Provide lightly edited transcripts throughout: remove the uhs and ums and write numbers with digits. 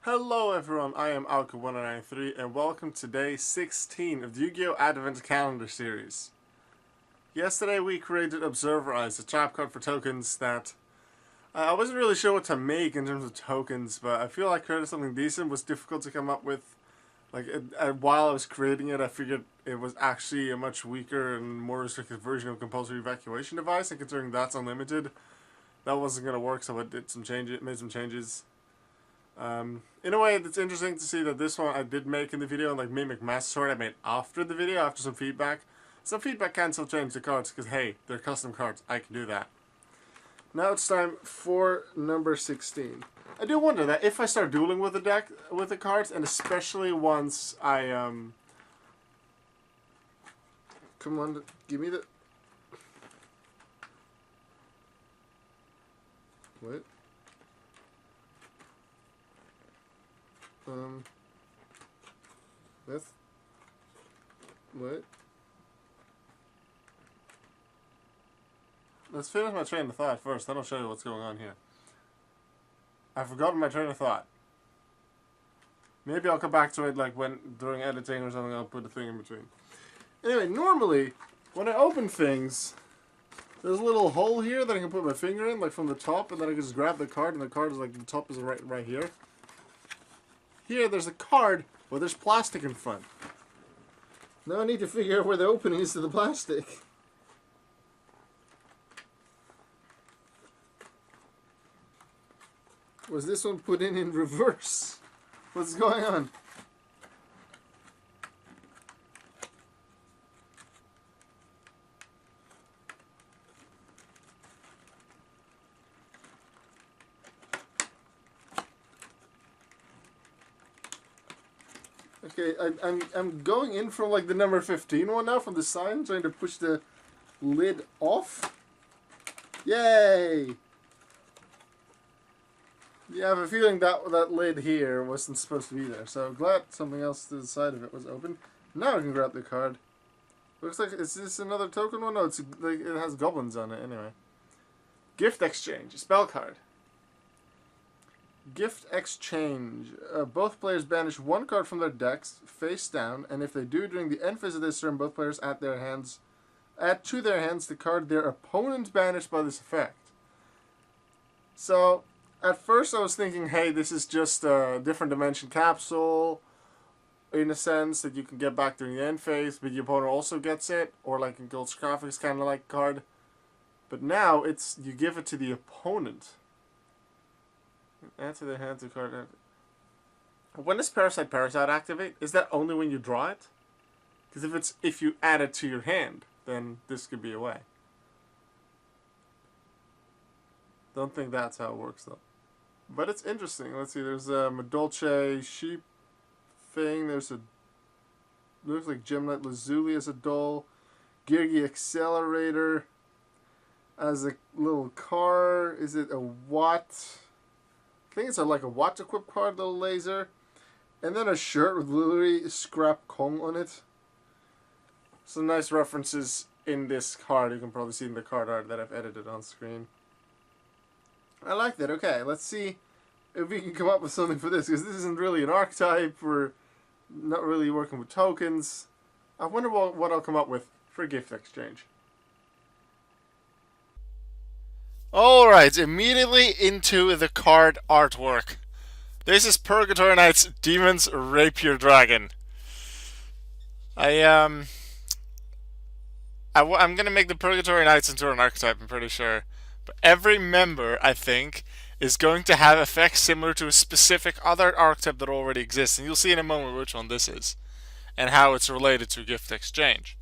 Hello everyone, I am Alka1993 and welcome to day 16 of the Yu-Gi-Oh! Advent Calendar series. Yesterday we created Observer Eyes, a trap card for tokens that I wasn't really sure what to make in terms of tokens, but I feel like creating something decent was difficult to come up with. While I was creating it, I figured it was actually a much weaker and more restricted version of compulsory evacuation device, and considering that's unlimited, that wasn't going to work, so I made some changes. In a way, it's interesting to see that this one I did make in the video, and like Mimic Master Sword I made after the video, after some feedback. Some feedback can still change the cards, because hey, they're custom cards, I can do that. Now it's time for number 16. I do wonder that if I start dueling with the deck, with the cards, and especially once I, come on, give me the... What? That's... What? Let's finish my train of thought first, then I'll show you what's going on here. I've forgotten my train of thought. Maybe I'll come back to it like during editing or something, I'll put a thing in between. Anyway, normally, when I open things, there's a little hole here that I can put my finger in, like from the top, and then I can just grab the card, and the card is like, the top is right here. Here, there's a card, but there's plastic in front. Now I need to figure out where the opening is to the plastic. Was this one put in reverse? What's going on? Okay, I'm going in from like the number 15 one now from the sign, trying to push the lid off. Yay! Yeah, I have a feeling that lid here wasn't supposed to be there, so glad something else to the side of it was open. Now I can grab the card. Looks like, is this another token one? No, it's like it has goblins on it anyway. Gift exchange, spell card. Gift exchange. Both players banish one card from their decks face down, and if they do during the end phase of this turn, both players add to their hands the card their opponent banished by this effect. So, at first I was thinking, hey, this is just a different dimension capsule, in a sense, that you can get back during the end phase, but the opponent also gets it, or like in Gold Graphics, kind of like card. But now, it's you give it to the opponent. Add to the hand to card. When does Parasite activate? Is that only when you draw it? Because if you add it to your hand, then this could be a way. Don't think that's how it works though. But it's interesting. Let's see. There's a Madolce sheep thing. There's a looks like Gemknight Lazuli as a doll. Girgi Accelerator as a little car. Is it a Watt? I think it's like a watch equipped card, little laser. And then a shirt with literally Scrap Kong on it. Some nice references in this card. You can probably see in the card art that I've edited on screen. I like that. Okay, let's see if we can come up with something for this. Because this isn't really an archetype. We're not really working with tokens. I wonder what I'll come up with for gift exchange. Alright, immediately into the card artwork. This is Purgatory Knights Demon's Rapier Dragon. I'm gonna make the Purgatory Knights into an archetype, I'm pretty sure. But every member, I think, is going to have effects similar to a specific other archetype that already exists. And you'll see in a moment which one this is. And how it's related to gift exchange.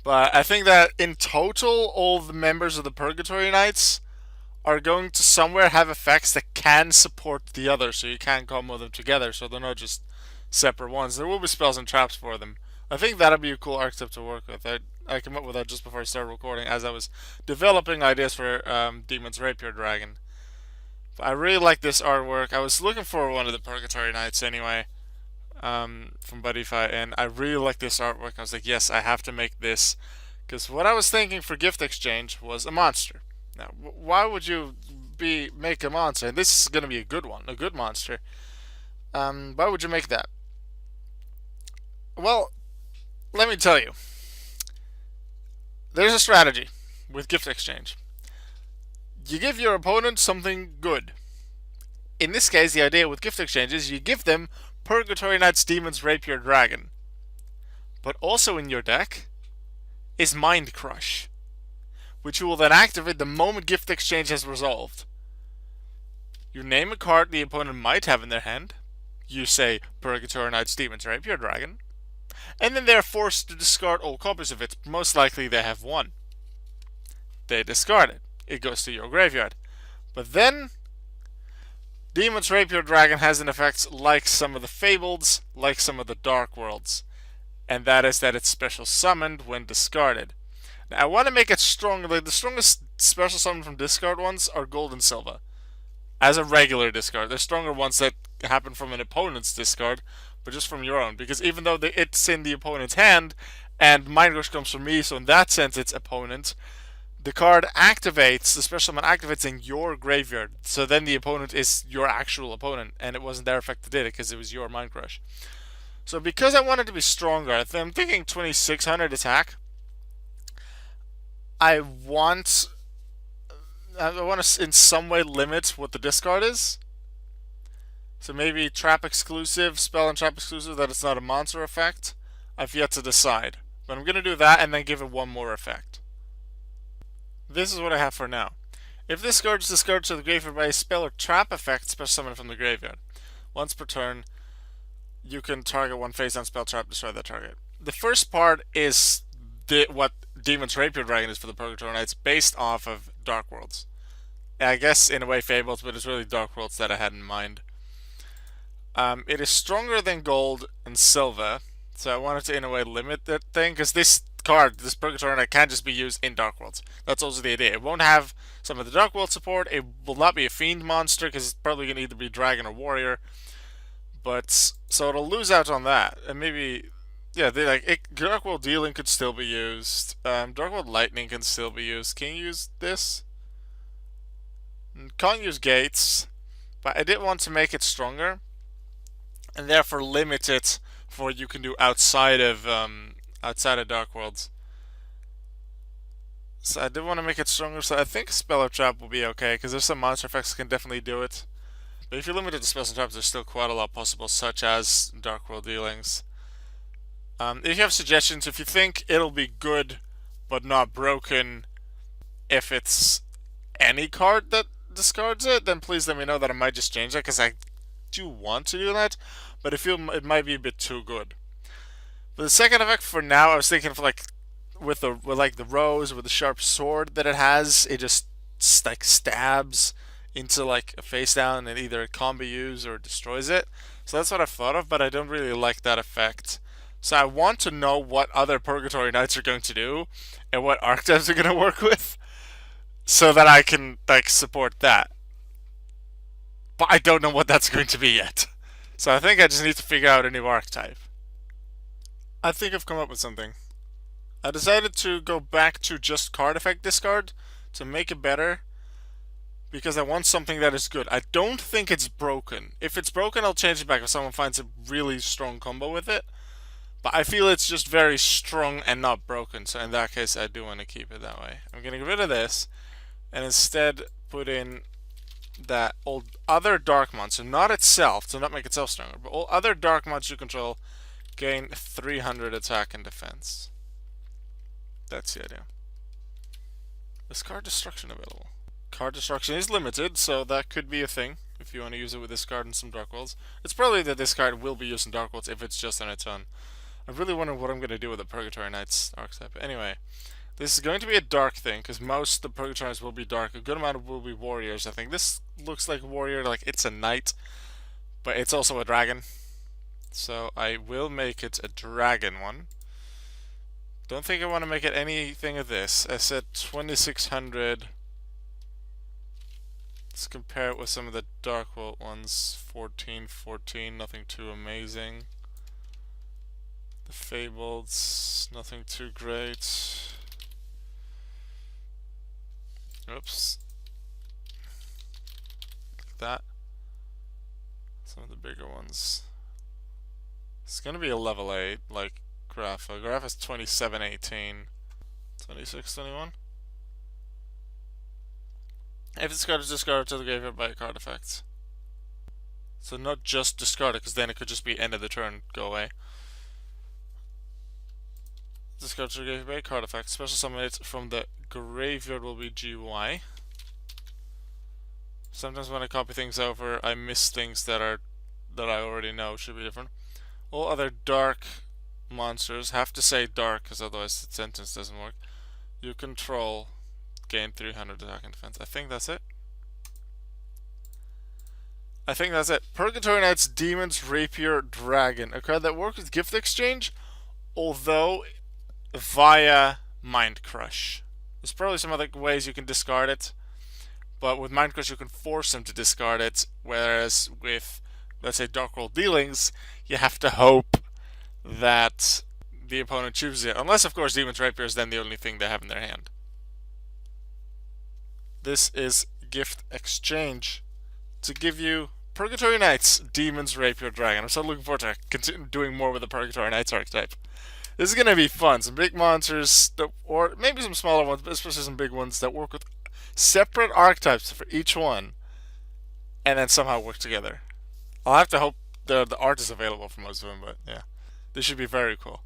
But I think that in total, all the members of the Purgatory Knights are going to somewhere have effects that can support the others, so you can combo them together, so they're not just separate ones. There will be spells and traps for them. I think that'll be a cool archetype to work with. I came up with that just before I started recording, as I was developing ideas for Demon's Rapier Dragon. But I really like this artwork. I was looking for one of the Purgatory Knights anyway. from Buddyfi, and I really like this artwork. I was like, yes, I have to make this, because what I was thinking for gift exchange was a monster. Now, why would you make a monster, and this is going to be a good one, a good monster, why would you make that? Well, let me tell you. There's a strategy with gift exchange. You give your opponent something good. In this case, the idea with gift exchange is you give them Purgatory Knights, Demons, Rapier, Dragon. But also in your deck is Mind Crush, which you will then activate the moment gift exchange has resolved. You name a card the opponent might have in their hand. You say Purgatory Knights, Demons, Rapier, Dragon. And then they're forced to discard all copies of it. Most likely they have one. They discard it. It goes to your graveyard. But then Demons, Rapier, Dragon has an effect like some of the Fableds, like some of the Dark Worlds. And that is that it's special summoned when discarded. Now I want to make it stronger. Like the strongest special summon from discard ones are gold and silver. As a regular discard. There's stronger ones that happen from an opponent's discard, but just from your own. Because even though it's in the opponent's hand, and Mind Rush comes from me, so in that sense it's opponent, the card activates, the special summon activates in your graveyard. So then the opponent is your actual opponent, and it wasn't their effect that did it, because it was your Mind Crush. So because I want it to be stronger, I'm thinking 2600 attack. I want to in some way limit what the discard is. So maybe trap exclusive, spell and trap exclusive, that it's not a monster effect. I've yet to decide. But I'm going to do that and then give it one more effect. This is what I have for now. If this card is discarded to the graveyard by a spell or trap effect, special summon from the graveyard. Once per turn, you can target one face down spell trap, destroy that target. The first part is what Demon's Rapier Dragon is for the Purgatory Knights, based off of Dark Worlds. I guess in a way Fables, but it's really Dark Worlds that I had in mind. It is stronger than gold and silver, so I wanted to in a way limit that thing, because this card, this Purgatory Knight, can't just be used in Dark Worlds. That's also the idea. It won't have some of the Dark World support, it will not be a Fiend monster, because it's probably going to either be Dragon or Warrior, but, so it'll lose out on that, and maybe, yeah, Dark World Dealing could still be used, Dark World Lightning can still be used. Can you use this? Can't use Gates, but I did want to make it stronger, and therefore limit it for what you can do outside of Dark Worlds. So I did want to make it stronger, so I think Spell or Trap will be okay, because there's some monster effects that can definitely do it. But if you limit it to spells and traps, there's still quite a lot possible, such as Dark World Dealings. If you have suggestions, if you think it'll be good but not broken, if it's any card that discards it, then please let me know that I might just change that, because I do want to do that, but I feel it might be a bit too good. But the second effect for now, I was thinking of with the rose, with the sharp sword that it has, it just like stabs into like a face down and either it can't be used or destroys it. So that's what I thought of, but I don't really like that effect. So I want to know what other Purgatory Knights are going to do and what archetypes are going to work with, so that I can like support that. But I don't know what that's going to be yet. So I think I just need to figure out a new archetype. I think I've come up with something. I decided to go back to just card effect discard to make it better, because I want something that is good. I don't think it's broken. If it's broken, I'll change it back if someone finds a really strong combo with it. But I feel it's just very strong and not broken, so in that case I do want to keep it that way. I'm going to get rid of this and instead put in that old other dark monster, not itself, to not make itself stronger, but all other dark monsters you control gain 300 attack and defense. That's the idea. Is card destruction available? Card destruction is limited, so that could be a thing if you want to use it with this card in some Dark Worlds. It's probably that this card will be used in Dark Worlds if it's just on its own. I really wonder what I'm going to do with the Purgatory Knights archetype. Anyway, this is going to be a dark thing, because most of the Purgatory Knights will be dark. A good amount of will be warriors, I think. This looks like a warrior, like it's a knight, but it's also a dragon. So I will make it a dragon one. Don't think I want to make it anything of this. I said 2600. Let's compare it with some of the Dark World ones. 1414, nothing too amazing. The Fableds, nothing too great. Oops. that. Some of the bigger ones. It's gonna be a level 8, like Grapha. Grapha's 2718. 2621. If this card is discarded to the graveyard by a card effect. So not just discard it, because then it could just be end of the turn, go away. Discard to the graveyard by a card effect. Special summon it from the graveyard will be GY. Sometimes when I copy things over, I miss things that I already know should be different. All other dark monsters have to say dark, because otherwise the sentence doesn't work. You control gain 300 attack and defense. I think that's it. Purgatory Knights, Demons, Rapier, Dragon. A card that works with gift exchange, although via Mind Crush. There's probably some other ways you can discard it, but with Mind Crush you can force him to discard it, whereas with, let's say, Dark World Dealings, you have to hope that the opponent chooses it. Unless, of course, Demons Rapier is then the only thing they have in their hand. This is Gift Exchange to give you Purgatory Knights, Demons, Rapier, Dragon. I'm so looking forward to doing more with the Purgatory Knights archetype. This is going to be fun. Some big monsters, or maybe some smaller ones, but especially some big ones that work with separate archetypes for each one, and then somehow work together. I'll have to hope the art is available for most of them, but yeah. This should be very cool.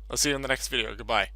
I'll see you in the next video. Goodbye.